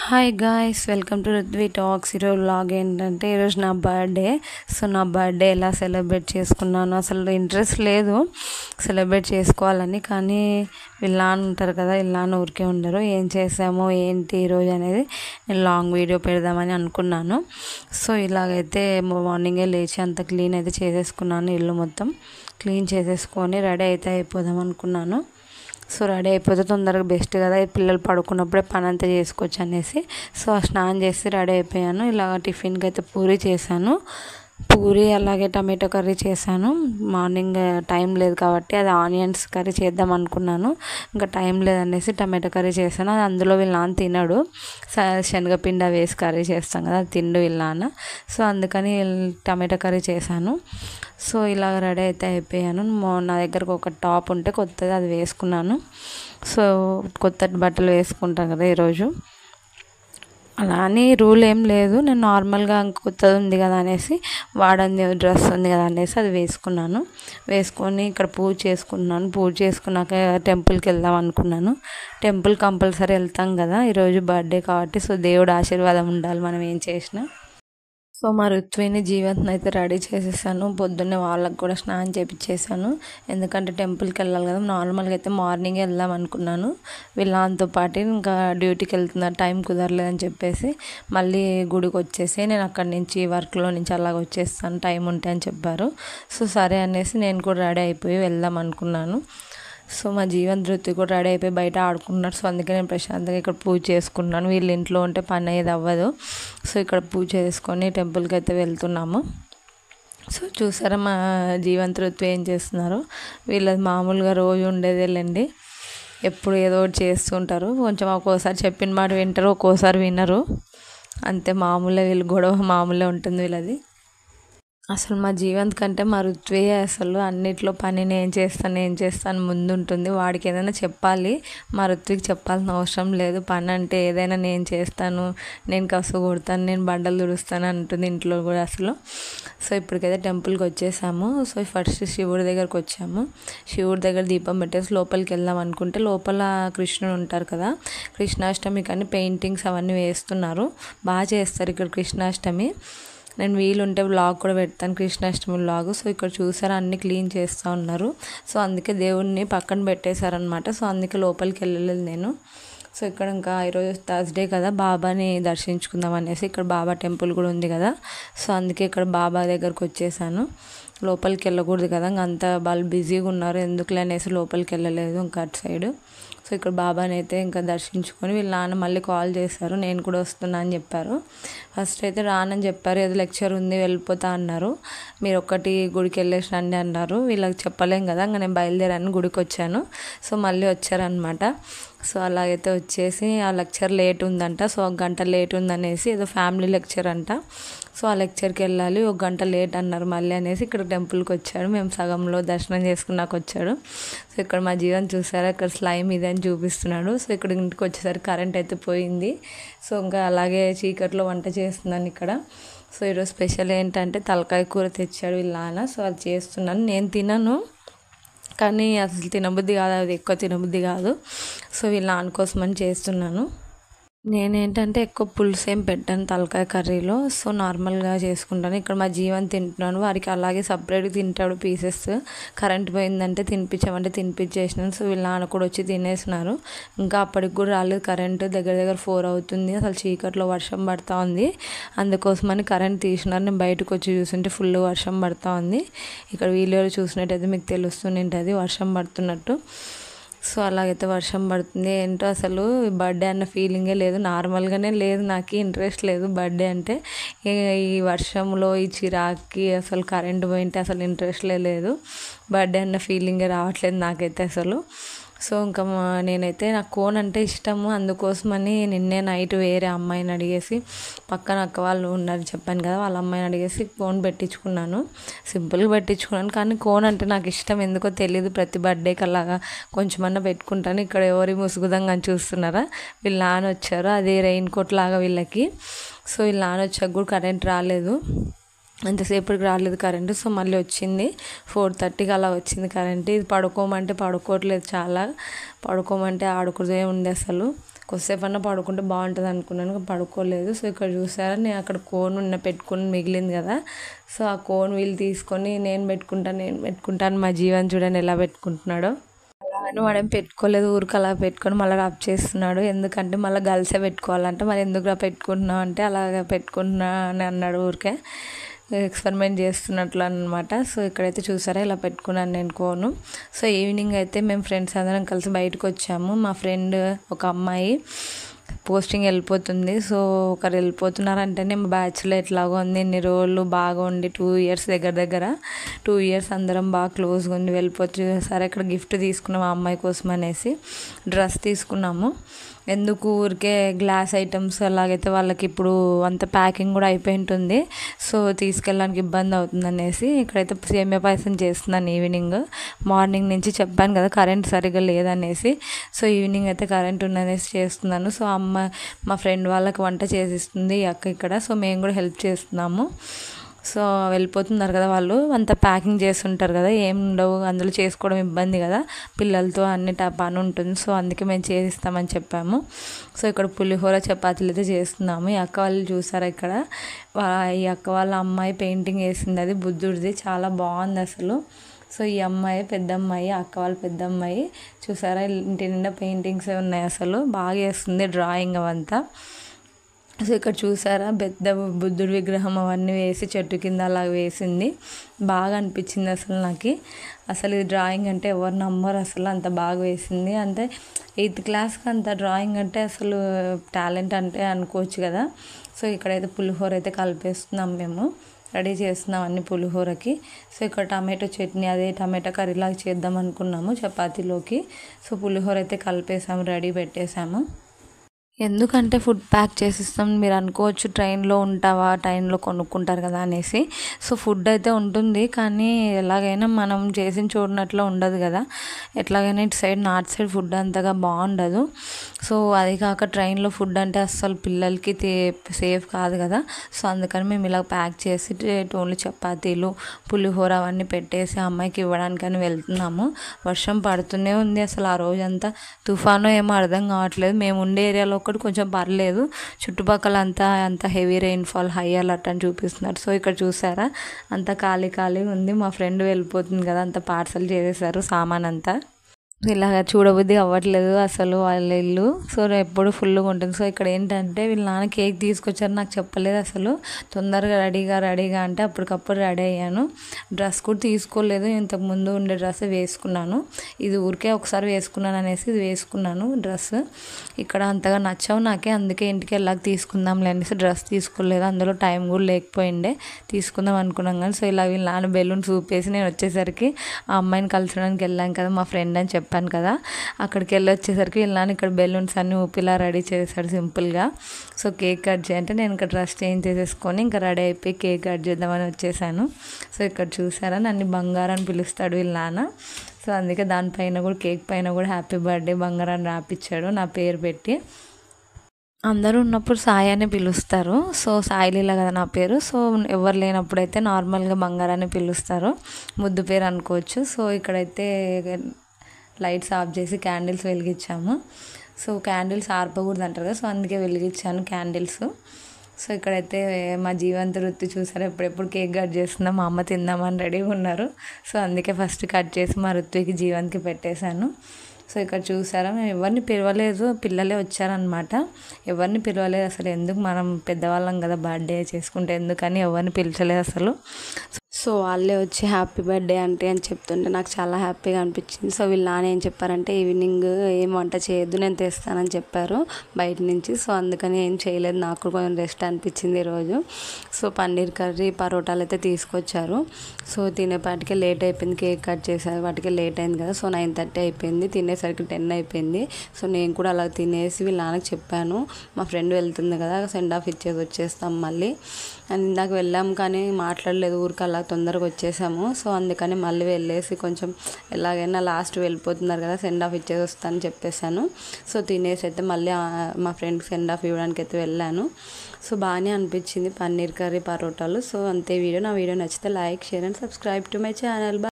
Hi guys, welcome to Rudvi talks. ఈరోజు vlog ఏంటంటే ఈరోజు నా బర్త్డే. సో నా బర్త్డే ఎలా సెలబ్రేట్ చేసుకున్నాను, అసలు ఇంట్రెస్ట్ లేదు సెలబ్రేట్ చేసుకోవాలని. కానీ వీళ్ళ నాన్న ఉంటారు కదా, వీళ్ళ నాన్న ఊరికే ఉండరు. ఏం చేసామో ఏంటి ఈరోజు అనేది నేను లాంగ్ వీడియో పెడదామని అనుకున్నాను. సో ఇలాగైతే మార్నింగే లేచి అంత క్లీన్ అయితే చేసేసుకున్నాను. ఇల్లు మొత్తం క్లీన్ చేసేసుకొని రెడీ అయితే అయిపోదాం అనుకున్నాను. సో రెడీ అయిపోతే తొందరగా బెస్ట్ కదా, పిల్లలు పడుకున్నప్పుడే పని అంతా చేసుకోవచ్చు అనేసి. సో స్నానం చేసి రెడీ అయిపోయాను. ఇలాగ టిఫిన్కి అయితే పూరి చేశాను. పూరి అలాగే టమాటో కర్రీ చేశాను. మార్నింగ్ టైం లేదు కాబట్టి అది ఆనియన్స్ కర్రీ చేద్దాం అనుకున్నాను. ఇంకా టైం లేదనేసి టమాటో కర్రీ చేశాను. అది అందులో వీళ్ళ నాన్న తినడు. శనగపిండి వేసి కర్రీ చేస్తాం కదా, అది తిండు వీళ్ళ నాన్న. సో అందుకని టమాటో కర్రీ చేశాను. సో ఇలాగ రెడీ అయితే అయిపోయాను. నా దగ్గరకు ఒక టాప్ ఉంటే కొత్తది, అది వేసుకున్నాను. సో కొత్త బట్టలు వేసుకుంటాను కదా ఈరోజు. అలా అని రూల్ ఏం లేదు, నేను నార్మల్గా కొత్తది ఉంది కదా అనేసి, వాడంది డ్రెస్ ఉంది కదా అనేసి అది వేసుకున్నాను. వేసుకొని ఇక్కడ పూజ చేసుకున్నాను. పూజ చేసుకున్నాక టెంపుల్కి వెళ్దాం అనుకున్నాను. టెంపుల్ కంపల్సరీ వెళ్తాం కదా, ఈరోజు బర్త్డే కాబట్టి. సో దేవుడు ఆశీర్వాదం ఉండాలి మనం ఏం చేసినా. సో మా ఋత్విని జీవంత్ని అయితే రెడీ చేసేసాను. పొద్దున్నే వాళ్ళకి కూడా స్నానం చేపించేసాను, ఎందుకంటే టెంపుల్కి వెళ్ళాలి కదా. నార్మల్గా అయితే మార్నింగే వెళ్దాం అనుకున్నాను. వీళ్ళతో పాటు ఇంకా డ్యూటీకి వెళ్తున్నారు, టైం కుదరలేదని చెప్పేసి మళ్ళీ గుడికి వచ్చేసి నేను అక్కడి నుంచి వర్క్లో నుంచి అలాగ వచ్చేస్తాను టైం ఉంటే అని చెప్పారు. సో సరే అనేసి నేను కూడా రెడీ అయిపోయి వెళ్దాం అనుకున్నాను. సో మా ధృతి కూడా రెడీ అయిపోయి బయట ఆడుకున్నారు. సో అందుకే నేను ప్రశాంతంగా ఇక్కడ పూజ చేసుకున్నాను. వీళ్ళ ఇంట్లో ఉంటే పని అయ్యేది అవ్వదు. సో ఇక్కడ పూజ చేసుకొని టెంపుల్కి అయితే వెళ్తున్నాము. సో చూసారా మా ధృతి ఏం చేస్తున్నారు. వీళ్ళది మామూలుగా రోజు ఉండేదేలేండి, ఎప్పుడు ఏదో ఒకటి చేస్తుంటారు. కొంచెం ఒక్కోసారి చెప్పిన మాట వింటారు, ఒక్కోసారి వినరు. అంతే, మామూలే, వీళ్ళు గొడవ మామూలే ఉంటుంది వీళ్ళది. అసలు మా కంటే మా ఋత్వే అసలు అన్నిట్లో పని నేను చేస్తాను ముందుంటుంది. వాడికి ఏదైనా చెప్పాలి, మా ఋత్వికి చెప్పాల్సిన అవసరం లేదు. పని అంటే ఏదైనా నేను చేస్తాను, నేను కసు కొడతాను, నేను బండలు తుడుస్తాను అంటుంది ఇంట్లో కూడా అసలు. సో ఇప్పటికైతే టెంపుల్కి వచ్చేసాము. సో ఫస్ట్ శివుడి దగ్గరకు వచ్చాము. శివుడి దగ్గర దీపం పెట్టేసి లోపలికి వెళ్దాం అనుకుంటే లోపల కృష్ణుడు ఉంటారు కదా, కృష్ణాష్టమి కానీ పెయింటింగ్స్ అవన్నీ వేస్తున్నారు. బాగా చేస్తారు ఇక్కడ కృష్ణాష్టమి. నేను వీలుంటే వ్లాగ్ కూడా పెడతాను, కృష్ణాష్టమి వ్లాగ్. సో ఇక్కడ చూసారా అన్నీ క్లీన్ చేస్తూ ఉన్నారు. సో అందుకే దేవుడిని పక్కన పెట్టేశారనమాట. సో అందుకే లోపలికి వెళ్ళలేదు నేను. సో ఇక్కడ ఇంకా ఈరోజు థర్స్డే కదా, బాబాని దర్శించుకుందాం అనేసి ఇక్కడ బాబా టెంపుల్ కూడా ఉంది కదా. సో అందుకే ఇక్కడ బాబా దగ్గరకు వచ్చేసాను. లోపలికి వెళ్ళకూడదు కదా, ఇంకా అంతా వాళ్ళు బిజీగా ఉన్నారు, ఎందుకులే అనేసి లోపలికి వెళ్ళలేదు ఇంకా అటు సైడు. సో ఇక్కడ బాబాని అయితే ఇంకా దర్శించుకొని వీళ్ళ నాన్న మళ్ళీ కాల్ చేశారు, నేను కూడా వస్తున్నా అని చెప్పారు. ఫస్ట్ అయితే రానని చెప్పారు, ఏదో లెక్చర్ ఉంది వెళ్ళిపోతా అన్నారు. మీరు ఒక్కటి గుడికి వెళ్ళేసి రండి అన్నారు. వీళ్ళకి చెప్పలేం కదా, ఇంకా నేను బయలుదేరాను, గుడికి వచ్చాను. సో మళ్ళీ వచ్చారనమాట. సో అలాగైతే వచ్చేసి ఆ లెక్చర్ లేట్ ఉందంట. సో 1 గంట లేట్ ఉందనేసి, ఏదో ఫ్యామిలీ లెక్చర్ అంట. సో ఆ లెక్చర్కి వెళ్ళాలి, 1 గంట లేట్ అన్నారు మళ్ళీ అనేసి ఇక్కడ టెంపుల్కి వచ్చాడు. మేము సగంలో దర్శనం చేసుకున్నాక వచ్చాడు. సో ఇక్కడ మా చూసారా, ఇక్కడ స్లైమ్ ఇది అని చూపిస్తున్నాడు. సో ఇక్కడ ఇంటికి వచ్చేసరికి కరెంట్ అయితే పోయింది. సో ఇంకా అలాగే చీకట్లో వంట చేస్తున్నాను ఇక్కడ. సో ఈరోజు స్పెషల్ ఏంటంటే తలకాయ కూర తెచ్చాడు వీళ్ళ నాన్న. సో అది చేస్తున్నాను. నేను తినను, కానీ అసలు తినబుద్ధి కాదు, అది ఎక్కువ తినబుద్ధి కాదు. సో వీళ్ళ నాన్న కోసమని చేస్తున్నాను. నేనేంటంటే ఎక్కువ పులుసు ఏం పెట్టాను తలకాయ కర్రీలో. సో నార్మల్గా చేసుకుంటాను. ఇక్కడ మా తింటున్నాను, వారికి అలాగే సపరేట్గా తింటాడు పీసెస్. కరెంట్ పోయిందంటే తినిపించామంటే తినిపించేసినాను. సో వీళ్ళ నాన్న కూడా వచ్చి తినేసినారు. ఇంకా అప్పటికి కూడా రాలేదు కరెంటు, దగ్గర 4 అవుతుంది. అసలు చీకట్లో వర్షం పడుతూ ఉంది, అందుకోసమని కరెంట్ తీసినారు. నేను బయటకు వచ్చి చూస్తుంటే ఫుల్ వర్షం పడుతూ ఉంది. ఇక్కడ వీడియోలో చూసినట్టయితే మీకు తెలుస్తుంటుంది వర్షం పడుతున్నట్టు. సో అలాగైతే వర్షం పడుతుంది. ఏంటో అసలు బర్త్డే అన్న ఫీలింగే లేదు, నార్మల్గానే లేదు, నాకు ఇంట్రెస్ట్ లేదు బర్త్డే అంటే. ఈ వర్షంలో ఈ చిరాకి అసలు కరెంట్ పోయింటే అసలు ఇంట్రెస్ట్లే లేదు. బర్త్డే అన్న ఫీలింగే రావట్లేదు నాకైతే అసలు. సో ఇంకా నేనైతే నాకు కోన్ అంటే ఇష్టము, అందుకోసమని నిన్నే నైట్ వేరే అమ్మాయిని అడిగేసి, పక్కన అక్క వాళ్ళు ఉన్నారు చెప్పాను కదా, వాళ్ళ అమ్మాయిని అడిగేసి కోన్ పెట్టించుకున్నాను. సింపుల్గా పెట్టించుకున్నాను, కానీ కోన్ అంటే నాకు ఇష్టం ఎందుకో తెలియదు. ప్రతి బర్త్డేకి అలాగా కొంచెమన్నా పెట్టుకుంటాను. ఇక్కడ ఎవరి ముసుగుదంగా చూస్తున్నారా, వీళ్ళ నాన్న వచ్చారు, అదే రెయిన్ కోట్ లాగా వీళ్ళకి. సో వీళ్ళ నాన్న వచ్చాక కూడా కరెంట్ రాలేదు, అంతసేపటికి రాలేదు కరెంటు. సో మళ్ళీ వచ్చింది 4:30కి అలా వచ్చింది కరెంటు. ఇది పడుకోమంటే పడుకోవట్లేదు, చాలా పడుకోమంటే ఆడుకునే ఉంది అసలు. కొద్దిసేపన్నా పడుకుంటే బాగుంటుంది అనుకున్నాను, పడుకోలేదు. సో ఇక్కడ చూసారా, నేను అక్కడ కోన్ పెట్టుకుని మిగిలింది కదా, సో ఆ కోన్ వీళ్ళు తీసుకొని నేను పెట్టుకుంటాను మా జీవన్ చూడండి ఎలా పెట్టుకుంటున్నాడో. అలాగని వాడేం పెట్టుకోలేదు, ఊరికి అలా పెట్టుకొని మళ్ళీ రబ్ చేస్తున్నాడు. ఎందుకంటే మళ్ళీ గర్ల్సే పెట్టుకోవాలంటే, మరి ఎందుకు పెట్టుకుంటున్నావు అంటే అలాగ పెట్టుకుంటున్నా అని అన్నాడు, ఊరికే ఎక్స్పెరిమెంట్ చేస్తున్నట్లు అనమాట. సో ఇక్కడైతే చూసారా ఇలా పెట్టుకున్నాను నేను కోను. సో ఈవినింగ్ అయితే మేము ఫ్రెండ్స్ అందరం కలిసి బయటకు వచ్చాము. మా ఫ్రెండ్ ఒక అమ్మాయి పోస్టింగ్ వెళ్ళిపోతుంది. సో ఒకరు వెళ్ళిపోతున్నారంటేనే మా బ్యాచ్లో ఎట్లాగో ఉంది, ఇన్ని రోజులు బాగా ఉండి 2 years దగ్గర 2 years అందరం బాగా క్లోజ్గా ఉండి వెళ్ళిపోతుంది. సరే ఇక్కడ గిఫ్ట్ తీసుకున్నాము ఆ అమ్మాయి కోసం అనేసి డ్రెస్ తీసుకున్నాము. ఎందుకు ఊరికే గ్లాస్ ఐటమ్స్ అలాగైతే వాళ్ళకి ఇప్పుడు అంత ప్యాకింగ్ కూడా అయిపోయి ఉంటుంది, సో తీసుకెళ్ళడానికి ఇబ్బంది అవుతుంది అనేసి ఇక్కడైతే సేమియా పాయసం చేస్తున్నాను ఈవినింగ్. మార్నింగ్ నుంచి చెప్పాను కదా కరెంట్ సరిగ్గా లేదనేసి, సో ఈవినింగ్ అయితే కరెంట్ ఉన్ననేసి చేస్తున్నాను. సో మా ఫ్రెండ్ వాళ్ళకి వంట చేసిస్తుంది ఈ అక్క ఇక్కడ, సో మేము కూడా హెల్ప్ చేస్తున్నాము. సో వెళ్ళిపోతున్నారు కదా వాళ్ళు, అంత ప్యాకింగ్ చేస్తుంటారు కదా, ఏం ఉండవు అందులో చేసుకోవడం ఇబ్బంది కదా, పిల్లలతో అన్ని పని ఉంటుంది. సో అందుకే మేము చేసిస్తామని చెప్పాము. సో ఇక్కడ పులిహోర చపాతీలు అయితే చేస్తున్నాము. ఈ అక్క వాళ్ళు చూసారా, ఇక్కడ ఈ అక్క వాళ్ళ అమ్మాయి పెయింటింగ్ వేసింది, అది బుద్ధుడిది, చాలా బాగుంది అసలు. సో ఈ అమ్మాయి పెద్ద అమ్మాయి, అక్క వాళ్ళ పెద్ద అమ్మాయి చూసారా, ఇంటి నిండా పెయింటింగ్స్ ఉన్నాయి, అసలు బాగా వేస్తుంది డ్రాయింగ్ అవంతా. సో ఇక్కడ చూసారా పెద్ద బుద్ధుడి విగ్రహం అవన్నీ వేసి చెట్టు కింద అలా వేసింది, బాగా అనిపించింది అసలు నాకు. అసలు ఈ డ్రాయింగ్ అంటే ఎవరు నమ్మరు, అసలు అంత బాగా వేసింది. అంటే 8th క్లాస్కి అంత డ్రాయింగ్ అంటే అసలు టాలెంట్ అంటే అనుకోవచ్చు కదా. సో ఇక్కడైతే పులిహోర అయితే కలిపేస్తున్నాం, మేము రెడీ చేస్తున్నాం అన్ని పులిహోరకి. సో ఇక్కడ టమాటో చట్నీ, అదే టమాటో కర్రీలాగా చేద్దాం అనుకున్నాము చపాతీలోకి. సో పులిహోర అయితే కలిపేసాము, రెడీ పెట్టేసాము. ఎందుకంటే ఫుడ్ ప్యాక్ చేసిస్తాం, మీరు అనుకోవచ్చు ట్రైన్లో ఉంటావా, ట్రైన్లో కొనుక్కుంటారు కదా అనేసి. సో ఫుడ్ అయితే ఉంటుంది, కానీ ఎలాగైనా మనం చేసిన చూడనట్లు ఉండదు కదా, ఎట్లాగైనా ఇటు సైడ్ నార్త్ సైడ్ ఫుడ్ అంతగా బాగుండదు. సో అది కాక ట్రైన్లో ఫుడ్ అంటే అస్సలు పిల్లలకి సేఫ్ కాదు కదా. సో అందుకని మేము ఇలా ప్యాక్ చేసి ఓన్లీ చపాతీలు పులిహోర అవన్నీ పెట్టేసి అమ్మాయికి ఇవ్వడానికని వెళ్తున్నాము. వర్షం పడుతూనే ఉంది అసలు, ఆ రోజంతా తుఫాను ఏమో అర్థం కావట్లేదు. మేము ఉండే ఏరియాలో ఒకటి కొంచెం పర్లేదు, చుట్టుపక్కల అంత హెవీ రెయిన్ఫాల్, హై అలర్ట్ అని చూపిస్తున్నారు. సో ఇక్కడ చూసారా అంత ఖాళీ ఉంది. మా ఫ్రెండ్ వెళ్ళిపోతుంది కదా, అంత పార్సల్ చేసేసారు సామాన్ అంతా. ఇలాగ చూడబుద్ధి అవ్వట్లేదు అసలు వాళ్ళ ఇల్లు. సో ఎప్పుడు ఫుల్గా ఉంటుంది. సో ఇక్కడ ఏంటంటే వీళ్ళ నాన్న కేక్ తీసుకొచ్చారు, నాకు చెప్పలేదు అసలు. తొందరగా రెడీగా అంటే అప్పటికప్పుడు రెడీ అయ్యాను. డ్రెస్ కూడా తీసుకోలేదు, ఇంతకుముందు ఉండే డ్రెస్ వేసుకున్నాను. ఇది ఊరికే ఒకసారి వేసుకున్నాను అనేసి ఇది వేసుకున్నాను డ్రెస్. ఇక్కడ అంతగా నచ్చావు నాకే, అందుకే ఇంటికి వెళ్ళాక తీసుకుందాంలే అనేసి డ్రెస్ తీసుకోలేదు. అందులో టైం కూడా లేకపోయిండే, తీసుకుందాం అనుకున్నాం కానీ. సో ఇలా వీళ్ళ నాన్న బెలూన్స్ ఊపేసి నేను వచ్చేసరికి ఆ అమ్మాయిని కలిసడానికి వెళ్ళాం కదా మా ఫ్రెండ్ అని చెప్పాను కదా, అక్కడికి వెళ్ళి వచ్చేసరికి వెళ్ళాను. ఇక్కడ బెలూన్స్ అన్నీ ఊపిలా రెడీ చేశాడు సింపుల్గా. సో కేక్ కట్ చేయంటే నేను ఇక్కడ డ్రెస్ చేంజ్ చేసేసుకొని ఇంకా రెడీ అయిపోయి కేక్ కట్ చేద్దామని వచ్చేసాను. సో ఇక్కడ చూసారా నన్ను బంగారం అని పిలుస్తాడు వీళ్ళ నాన్న. సో అందుకే దానిపైన కూడా కేక్ పైన కూడా హ్యాపీ బర్త్డే బంగారాన్ని రాపిచ్చాడు నా పేరు పెట్టి. అందరూ ఉన్నప్పుడు సాయి అని పిలుస్తారు. సో సాయిలీలా కదా నా పేరు. సో ఎవరు లేనప్పుడు అయితే నార్మల్గా బంగారాన్ని పిలుస్తారు, ముద్దు పేరు అనుకోవచ్చు. సో ఇక్కడైతే లైట్స్ ఆఫ్ చేసి క్యాండిల్స్ వెలిగించాము. సో క్యాండిల్స్ ఆర్పకూడదు అంటారు కదా, సో అందుకే వెలిగించాను క్యాండిల్స్. సో ఇక్కడైతే మా జీవంత్ వృత్తి చూసారు, ఎప్పుడెప్పుడు కేక్ కట్ చేస్తుందా మా అమ్మ తిందామని రెడీగా ఉన్నారు. సో అందుకే ఫస్ట్ కట్ చేసి మా ఋత్వికి జీవంత్కి పెట్టేశాను. సో ఇక్కడ చూసారా మేము ఎవరిని పిలవలేదు, పిల్లలే వచ్చారనమాట. ఎవరిని పిలవలేదు అసలు, ఎందుకు మనం పెద్దవాళ్ళం కదా బర్త్డే చేసుకుంటే ఎందుకని ఎవరిని పిలిచలేదు అసలు. సో వాళ్ళే వచ్చి హ్యాపీ బర్త్డే అంటే అని చెప్తుంటే నాకు చాలా హ్యాపీగా అనిపించింది. సో వీళ్ళ నాన్న ఏం చెప్పారంటే ఈవినింగ్ ఏం వంట చేయొద్దు నేను తెస్తానని చెప్పారు బయట నుంచి. సో అందుకని ఏం చేయలేదు, నాకు కొంచెం రెస్ట్ అనిపించింది ఈరోజు. సో పన్నీర్ కర్రీ పరోటాలు అయితే తీసుకొచ్చారు. సో తినేపాటికే లేట్ అయిపోయింది, కేక్ కట్ చేసే వాటికే లేట్ అయింది కదా. సో 9:30 అయిపోయింది, తినేసరికి 10 అయిపోయింది. సో నేను కూడా అలా తినేసి వీళ్ళ నాన్నకి చెప్పాను మా ఫ్రెండ్ వెళ్తుంది కదా సెండ్ ఆఫ్ ఇచ్చేసి వచ్చేస్తాం మళ్ళీ అని. ఇందాక వెళ్ళాం కానీ మాట్లాడలేదు, ఊరికి అలా తొందరగా వచ్చేసాము. సో అందుకని మళ్ళీ వెళ్ళేసి కొంచెం ఎలాగైనా లాస్ట్ వెళ్ళిపోతున్నారు కదా సెండ్ ఆఫ్ ఇచ్చేసి వస్తానని చెప్పేశాను. సో తినేసి అయితే మళ్ళీ మా ఫ్రెండ్కి సెండ్ ఆఫ్ ఇవ్వడానికి అయితే వెళ్ళాను. సో బాగానే అనిపించింది పన్నీర్ కర్రీ పరోటాలు. సో అంతే వీడియో. నా వీడియో నచ్చితే like, share and subscribe to my channel.